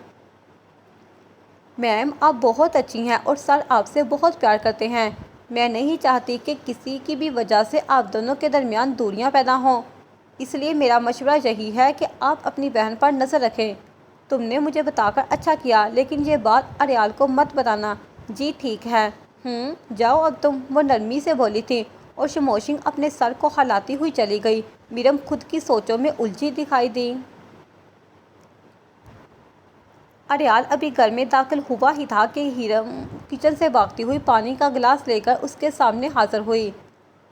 میم، آپ بہت اچھی ہیں اور سر آپ سے بہت پیار کرتے ہیں۔ میں نہیں چاہتی کہ کسی کی بھی وجہ سے آپ دونوں کے درمیان دوریاں پیدا ہوں، اس لیے میرا مشورہ یہی ہے کہ آپ اپنی بہن پر نظر رکھیں۔ تم نے مجھے بتا کر اچھا کیا، لیکن یہ بات اریال کو مت بتانا۔ جی ٹھیک ہے۔ جاؤ اب تم، وہ نرمی سے بولی تھی اور شموشنگ اپنے سر کو ہلاتی ہوئی چلی گئی۔ میرم خود کی سوچوں میں الجھی دکھائی دی۔ اریال ابھی گھر میں داخل ہوا ہی تھا کہ ہیرم کچن سے بھاگتی ہوئی پانی کا گلاس لے کر اس کے سامنے حاضر ہوئی۔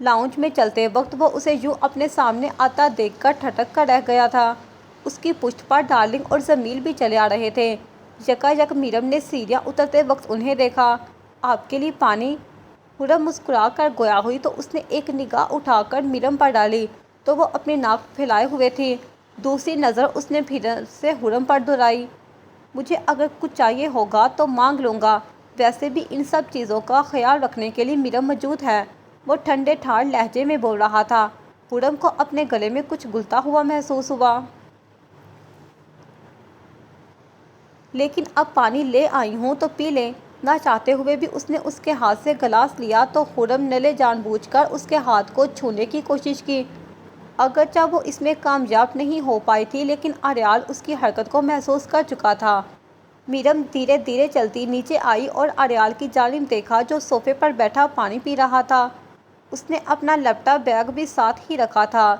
لاؤنج میں چلتے وقت وہ اسے یوں اپنے سامنے آتا دیکھ کر ٹھٹک کر رہ گیا تھا۔ اس کی پشت پر ڈارلنگ اور جمیل بھی چلے آ رہے تھے۔ یکایک میرم نے سیڑھیاں اترتے وقت انہیں دیکھا۔ آپ کے لیے پانی؟ ہرم مسکرا کر گویا ہوئی تو اس نے ایک نگاہ اٹھا کر میرم پر ڈالی تو وہ اپنے ناک پھیلائے ہوئے تھی۔ دوسری نظر اس نے پھر سے ہرم پر دہرائی۔ مجھے اگر کچھ چاہیے ہوگا تو مانگ لوں گا، ویسے بھی ان سب چیزوں کا خیال رکھنے کے لیے میرم موجود ہے۔ وہ ٹھنڈے ٹھار لہجے میں بول رہا تھا۔ ہرم کو اپنے گلے میں کچھ گھلتا ہوا محسوس ہوا۔ لیکن اب پانی لے آئی ہوں تو پی لیں۔ نہ چاہتے ہوئے بھی اس نے اس کے ہاتھ سے گلاس لیا تو ہرم نے جان بوجھ کر اس کے ہاتھ کو چھونے کی کوشش کی۔ اگرچہ وہ اس میں کامیاب نہیں ہو پائی تھی، لیکن اریال اس کی حرکت کو محسوس کر چکا تھا۔ میرم دھیرے دھیرے چلتی نیچے آئی اور اریال کی جانب دیکھا جو صوفے پر بیٹھا پانی پی رہا تھا۔ اس نے اپنا لیپ ٹاپ بیگ بھی ساتھ ہی رکھا تھا۔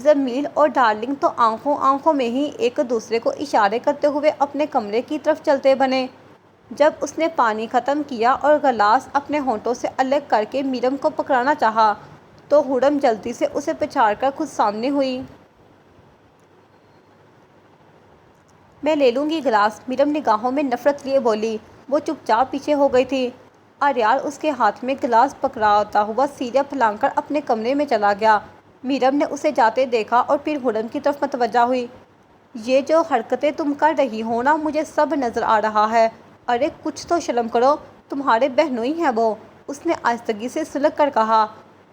جمیل اور ڈارلنگ تو آنکھوں میں ہی ایک دوسرے کو اشارے کرتے ہوئے اپنے کمرے کی طرف چلتے بنے۔ جب اس نے پانی ختم کیا اور گلاس اپنے ہونٹوں سے الگ کر کے میرم کو پکڑانا چاہا تو ہرم جلدی سے اسے پچھاڑ کر خود سامنے ہوئی۔ میں لے لوں گی گلاس، میرم نگاہوں میں نفرت لیے بولی۔ وہ چپ چاپ پیچھے ہو گئی تھی۔ اریال اس کے ہاتھ میں گلاس پکڑاتا ہوا سیڑھیاں پھلانگ کر اپنے کمرے میں چلا گیا۔ میرم نے اسے جاتے دیکھا اور پھر ہرم کی طرف متوجہ ہوئی۔ یہ جو حرکتیں تم کر رہی ہو نا، مجھے سب نظر آ رہا ہے۔ ارے کچھ تو شرم کرو، تمہارے بہنوئی ہیں وہ، اس نے آہستگی سے سلک کر کہا۔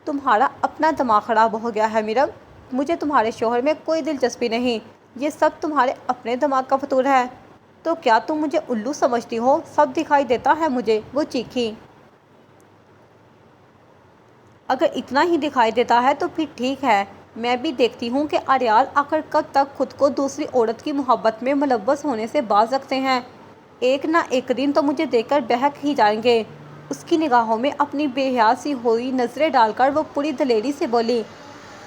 تمہارا اپنا دماغ خراب ہو گیا ہے میرم، مجھے تمہارے شوہر میں کوئی دلچسپی نہیں، یہ سب تمہارے اپنے دماغ کا فتور ہے۔ تو کیا تم مجھے الو سمجھتی ہو؟ سب دکھائی دیتا ہے مجھے، وہ چیخی۔ اگر اتنا ہی دکھائی دیتا ہے تو پھر ٹھیک ہے، میں بھی دیکھتی ہوں کہ اریال آخر کب تک خود کو دوسری عورت کی محبت میں ملوث ہونے سے باز رکھتے ہیں۔ ایک نہ ایک دن تو مجھے دیکھ کر بہک ہی جائیں گے۔ اس کی نگاہوں میں اپنی بے حیا سی ہوئی نظریں ڈال کر وہ پوری دلیری سے بولی۔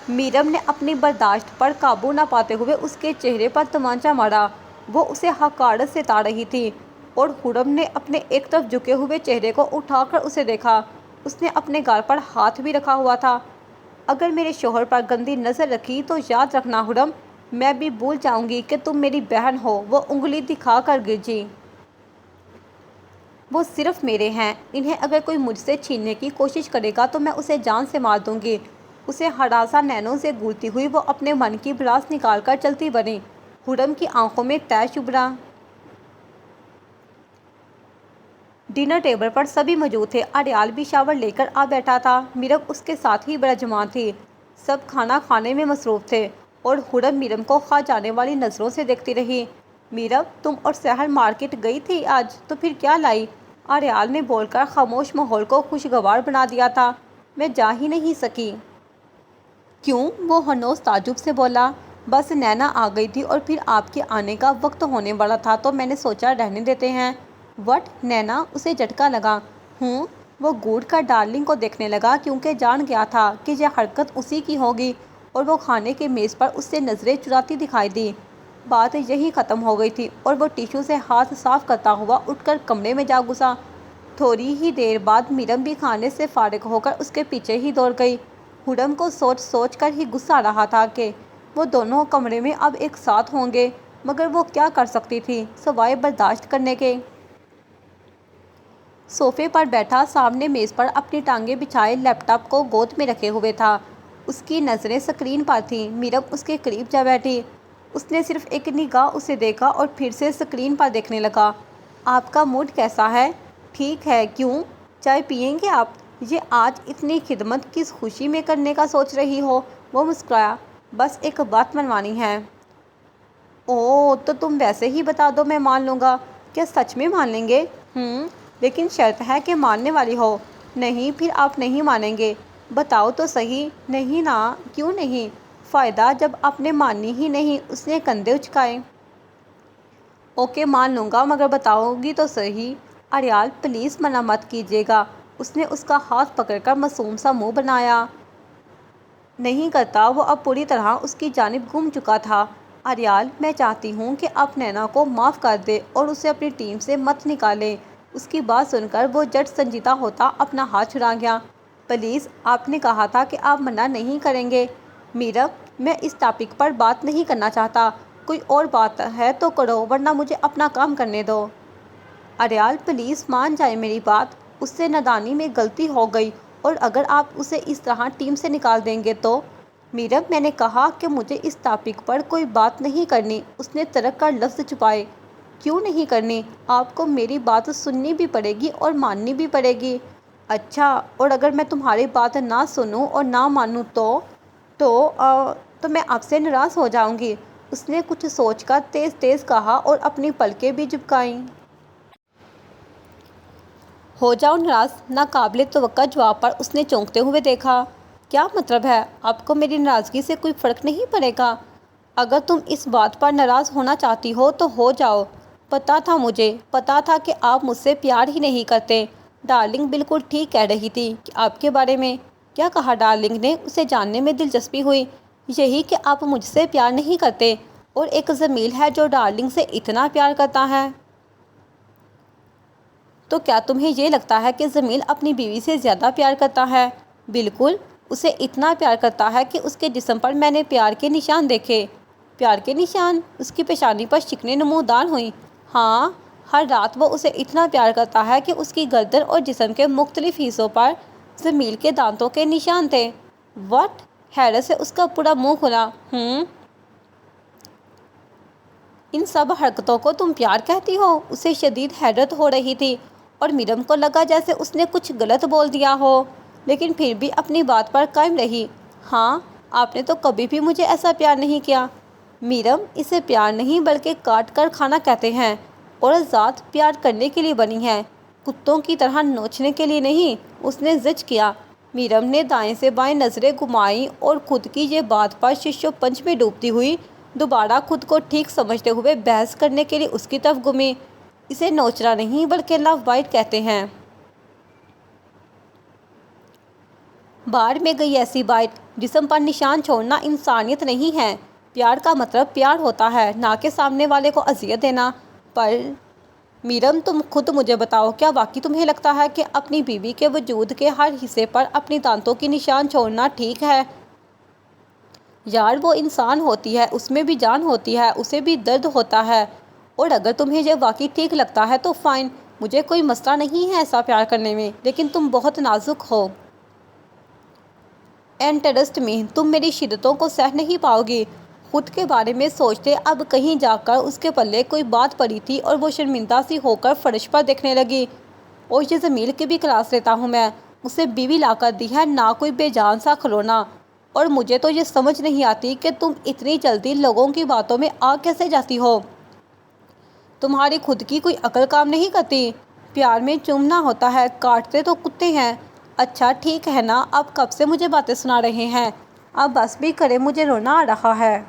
میرم نے اپنی برداشت پر قابو نہ پاتے ہوئے اس کے چہرے پر تمانچہ مارا۔ وہ اسے حقارت سے تاڑ رہی تھی اور ہرم نے اپنے ایک طرف جھکے ہوئے چہرے کو اٹھا کر اسے دیکھا۔ اس نے اپنے گال پر ہاتھ بھی رکھا ہوا تھا۔ اگر میرے شوہر پر گندی نظر رکھی تو یاد رکھنا ہرم، میں بھی بھول جاؤں گی کہ تم میری بہن ہو۔ وہ انگلی دکھا کر گرجی۔ وہ صرف میرے ہیں، انہیں اگر کوئی مجھ سے چھیننے کی کوشش کرے گا تو میں اسے جان سے مار دوں گی۔ اسے ہراساں نینوں سے گھورتی ہوئی وہ اپنے من کی بھڑاس نکال کر چلتی بنی۔ ہرم کی آنکھوں میں تیش ابھرا۔ ڈنر ٹیبل پر سبھی موجود تھے۔ اریال بھی شاور لے کر آ بیٹھا تھا۔ میرم اس کے ساتھ ہی براجمان تھی۔ سب کھانا کھانے میں مصروف تھے اور ہرم میرم کو کھا جانے والی نظروں سے دیکھتی رہی۔ میرم، تم اور سحر مارکیٹ گئی تھی آج، تو پھر کیا لائی؟ اریال نے بول کر خاموش ماحول کو خوشگوار بنا دیا تھا۔ میں جا ہی نہیں سکی۔ کیوں؟ وہ ہنوز تعجب سے بولا۔ بس نینا آ گئی تھی اور پھر آپ کے آنے کا وقت ہونے والا تھا تو میں نے سوچا رہنے دیتے ہیں۔ وٹ؟ نینا؟ اسے جھٹکا لگا۔ وہ گھور کر ڈارلنگ کو دیکھنے لگا کیونکہ جان گیا تھا کہ یہ حرکت اسی کی ہوگی اور وہ کھانے کے میز پر اس سے نظریں چراتی دکھائی دی۔ بات یہی ختم ہو گئی تھی اور وہ ٹیشو سے ہاتھ صاف کرتا ہوا اٹھ کر کمرے میں جا گھسا۔ تھوڑی ہی دیر بعد میرم بھی کھانے سے فارغ ہو کر اس کے پیچھے ہی دوڑ گئی۔ ہرم کو سوچ سوچ کر ہی غصہ آ رہا تھا کہ وہ دونوں کمرے میں اب ایک ساتھ ہوں گے، مگر وہ کیا کر سکتی تھی سوائے برداشت کرنے کے۔ صوفے پر بیٹھا سامنے میز پر اپنی ٹانگیں بچھائے لیپ ٹاپ کو گود میں رکھے ہوئے تھا۔ اس کی نظریں اسکرین پر تھیں۔ میرم اس کے قریب جا بیٹھی۔ اس نے صرف ایک نگاہ اسے دیکھا اور پھر سے اسکرین پر دیکھنے لگا۔ آپ کا موڈ کیسا ہے؟ ٹھیک ہے، کیوں؟ چائے پئیں گے آپ؟ یہ آج اتنی خدمت کس خوشی میں کرنے کا سوچ رہی ہو؟ وہ مسکرایا۔ بس ایک بات منوانی ہے۔ اوہ، تو تم ویسے ہی بتا دو، میں مان لوں گا۔ کیا سچ میں مان لیں گے؟ لیکن شرط ہے کہ ماننے والی ہو۔ نہیں، پھر آپ نہیں مانیں گے؟ بتاؤ تو صحیح۔ نہیں نا۔ کیوں نہیں؟ فائدہ جب آپ نے مانی ہی نہیں۔ اس نے کندھے اچکائے۔ اوکے، مان لوں گا، مگر بتاؤ گی تو صحیح۔ اریال، پلیز منع مت کیجیے گا۔ اس نے اس کا ہاتھ پکڑ کر معصوم سا منہ بنایا۔ نہیں کرتا۔ وہ اب پوری طرح اس کی جانب گم چکا تھا۔ اریال، میں چاہتی ہوں کہ آپ نینا کو معاف کر دیں اور اسے اپنی ٹیم سے مت نکالیں۔ اس کی بات سن کر وہ جج سنجیدہ ہوتا اپنا ہاتھ چھڑا گیا۔ پلیز، آپ نے کہا تھا کہ آپ منع نہیں کریں گے۔ میرم، میں اس ٹاپک پر بات نہیں کرنا چاہتا۔ کوئی اور بات ہے تو کرو، ورنہ مجھے اپنا کام کرنے دو۔ اریال، پلیز مان جائیں میری بات۔ اس سے نادانی میں غلطی ہو گئی، اور اگر آپ اسے اس طرح ٹیم سے نکال دیں گے تو… میرم، میں نے کہا کہ مجھے اس ٹاپک پر کوئی بات نہیں کرنی۔ اس نے ترک کر لفظ چھپائے۔ کیوں نہیں کرنی؟ آپ کو میری بات سننی بھی پڑے گی اور ماننی بھی پڑے گی۔ اچھا، اور اگر میں تمہاری بات نہ سنوں اور نہ مانوں تو میں آپ سے ناراض ہو جاؤں گی۔ اس نے کچھ سوچ کر تیز تیز کہا اور اپنی پلکیں بھی جھپکائیں۔ ہو جاؤ ناراض؟ ناقابل توقع جواب پر اس نے چونکتے ہوئے دیکھا۔ کیا مطلب ہے؟ آپ کو میری ناراضگی سے کوئی فرق نہیں پڑے گا؟ اگر تم اس بات پر ناراض ہونا چاہتی ہو تو ہو جاؤ۔ پتا تھا مجھے، پتا تھا کہ آپ مجھ سے پیار ہی نہیں کرتے۔ ڈارلنگ بالکل ٹھیک کہہ رہی تھی کہ آپ کے بارے میں۔ کیا کہا ڈارلنگ نے؟ اسے جاننے میں دلچسپی ہوئی۔ یہی کہ آپ مجھ سے پیار نہیں کرتے، اور ایک جمیل ہے جو ڈارلنگ سے اتنا پیار کرتا ہے۔ تو کیا تمہیں یہ لگتا ہے کہ جمیل اپنی بیوی سے زیادہ پیار کرتا ہے؟ بالکل، اسے اتنا پیار کرتا ہے کہ اس کے جسم پر میں نے پیار کے نشان دیکھے۔ پیار کے نشان؟ اس کی پیشانی پر شکنیں نمودار ہوئیں۔ ہاں، ہر رات وہ اسے اتنا پیار کرتا ہے کہ اس کی گردن اور جسم کے مختلف حصوں پر جمیل کے دانتوں کے نشان تھے۔ واٹ؟ حیرت سے اس کا پورا منہ کھلا۔ ان سب حرکتوں کو تم پیار کہتی ہو؟ اسے شدید حیرت ہو رہی تھی، اور میرم کو لگا جیسے اس نے کچھ غلط بول دیا ہو، لیکن پھر بھی اپنی بات پر قائم رہی۔ ہاں، آپ نے تو کبھی بھی مجھے ایسا پیار نہیں کیا۔ میرم، اسے پیار نہیں بلکہ کاٹ کر کھانا کہتے ہیں۔ عورت ذات پیار کرنے کے لیے بنی ہے، کتوں کی طرح نوچنے کے لیے نہیں۔ اس نے زج کیا۔ میرم نے دائیں سے بائیں نظریں گھمائیں اور خود کی یہ بات پر شش و پنج میں ڈوبتی ہوئی دوبارہ خود کو ٹھیک سمجھتے ہوئے بحث کرنے کے لیے اس کی طرف گھومی۔ اسے نوچنا نہیں بلکہ لو بائٹ کہتے ہیں۔ باہر میں گئی ایسی بائٹ، جسم پر نشان چھوڑنا انسانیت نہیں ہے۔ پیار کا مطلب پیار ہوتا ہے، نہ کہ سامنے والے کو اذیت دینا۔ پر میرم، تم خود مجھے بتاؤ، کیا واقعی تمہیں لگتا ہے کہ اپنی بیوی کے وجود کے ہر حصے پر اپنی دانتوں کی نشان چھوڑنا ٹھیک ہے؟ یار، وہ انسان ہوتی ہے، اس میں بھی جان ہوتی ہے، اسے بھی درد ہوتا ہے، اور اگر تمہیں یہ واقعی ٹھیک لگتا ہے تو فائن، مجھے کوئی مسئلہ نہیں ہے ایسا پیار کرنے میں، لیکن تم بہت نازک ہو۔ اینڈ ٹرسٹ می، تم میری شدتوں کو سہ نہیں پاؤ گی۔ خود کے بارے میں سوچتے اب کہیں جا کر اس کے پلے کوئی بات پڑی تھی اور وہ شرمندہ سی ہو کر فرش پر دیکھنے لگی۔ اور یہ جمیل کی بھی کلاس لیتا ہوں میں، اسے بیوی لا کر دی ہے، نہ کوئی بے جان سا کھلونا۔ اور مجھے تو یہ سمجھ نہیں آتی کہ تم اتنی جلدی لوگوں کی باتوں میں آ کیسے جاتی ہو؟ تمہاری خود کی کوئی عقل کام نہیں کرتی؟ پیار میں چومنا ہوتا ہے، کاٹتے تو کتے ہیں۔ اچھا ٹھیک ہے نا، اب کب سے مجھے باتیں سنا رہے ہیں؟ اب بس بھی کرے، مجھے رونا آ رہا ہے۔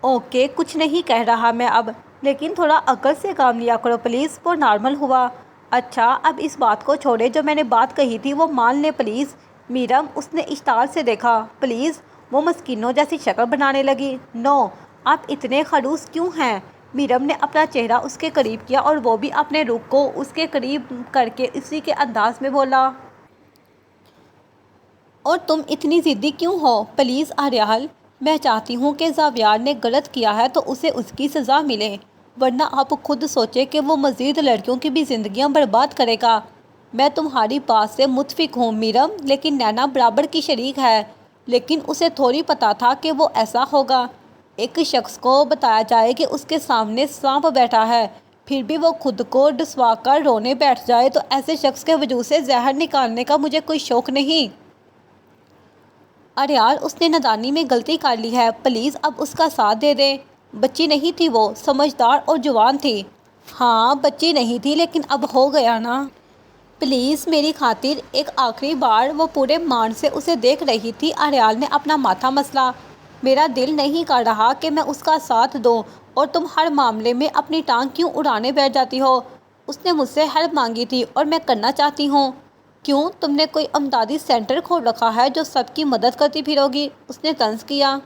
اوکے، کچھ نہیں کہہ رہا میں اب، لیکن تھوڑا عقل سے کام لیا کرو پلیز۔ وہ نارمل ہوا۔ اچھا، اب اس بات کو چھوڑے، جو میں نے بات کہی تھی وہ مان لیں پلیز۔ میرم، اس نے اشتعال سے دیکھا۔ پلیز؟ وہ مسکینوں جیسی شکل بنانے لگی۔ نو، آپ اتنے خڑوس کیوں ہیں؟ میرم نے اپنا چہرہ اس کے قریب کیا اور وہ بھی اپنے رخ کو اس کے قریب کر کے اسی کے انداز میں بولا۔ اور تم اتنی ضدی کیوں ہو؟ پلیز اریال، میں چاہتی ہوں کہ زاویار نے غلط کیا ہے تو اسے اس کی سزا ملے، ورنہ آپ خود سوچیں کہ وہ مزید لڑکیوں کی بھی زندگیاں برباد کرے گا۔ میں تمہاری بات سے متفق ہوں میرم، لیکن نینا برابر کی شریک ہے، لیکن اسے تھوڑی پتا تھا کہ وہ ایسا ہوگا۔ ایک شخص کو بتایا جائے کہ اس کے سامنے سانپ بیٹھا ہے، پھر بھی وہ خود کو رسوا کر رونے بیٹھ جائے تو ایسے شخص کے وجود سے زہر نکالنے کا مجھے کوئی شوق نہیں۔ اریال، اس نے نادانی میں غلطی کر لی ہے، پلیز اب اس کا ساتھ دے دیں۔ بچی نہیں تھی وہ، سمجھدار اور جوان تھی۔ ہاں بچی نہیں تھی، لیکن اب ہو گیا نا۔ پلیز میری خاطر ایک آخری بار۔ وہ پورے مان سے اسے دیکھ رہی تھی۔ اریال نے اپنا ماتھا مسلا۔ میرا دل نہیں کر رہا کہ میں اس کا ساتھ دوں، اور تم ہر معاملے میں اپنی ٹانگ کیوں اڑانے بیٹھ جاتی ہو؟ اس نے مجھ سے ہیلپ مانگی تھی اور میں کرنا چاہتی ہوں۔ کیوں، تم نے کوئی امدادی سینٹر کھول رکھا ہے جو سب کی مدد کرتی پھرو گی؟ اس نے طنز کیا۔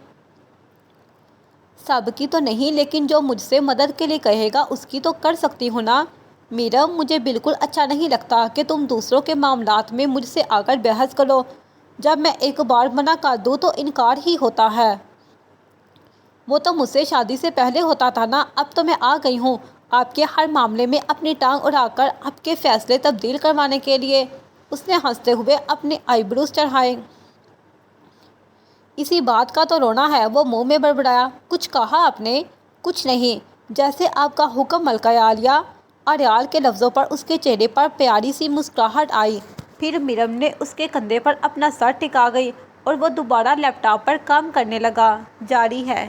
سب کی تو نہیں، لیکن جو مجھ سے مدد کے لیے کہے گا اس کی تو کر سکتی ہوں نا۔ میرم، مجھے بالکل اچھا نہیں لگتا کہ تم دوسروں کے معاملات میں مجھ سے آ کر بحث کرو۔ جب میں ایک بار منع کر دوں تو انکار ہی ہوتا ہے۔ وہ تو مجھ سے شادی سے پہلے ہوتا تھا نا، اب تو میں آ گئی ہوں آپ کے ہر معاملے میں اپنی ٹانگ اڑا کر آپ کے فیصلے تبدیل کروانے کے لیے۔ اس نے ہنستے ہوئے اپنے آئی بروز چڑھائے۔ اسی بات کا تو رونا ہے، وہ منہ میں بڑبڑایا۔ کچھ کہا آپ نے؟ کچھ نہیں، جیسے آپ کا حکم ملکہ عالیہ۔ اریال کے لفظوں پر اس کے چہرے پر پیاری سی مسکراہٹ آئی۔ پھر مریم نے اس کے کندھے پر اپنا سر ٹکا گئی اور وہ دوبارہ لیپ ٹاپ پر کام کرنے لگا۔ جاری ہے۔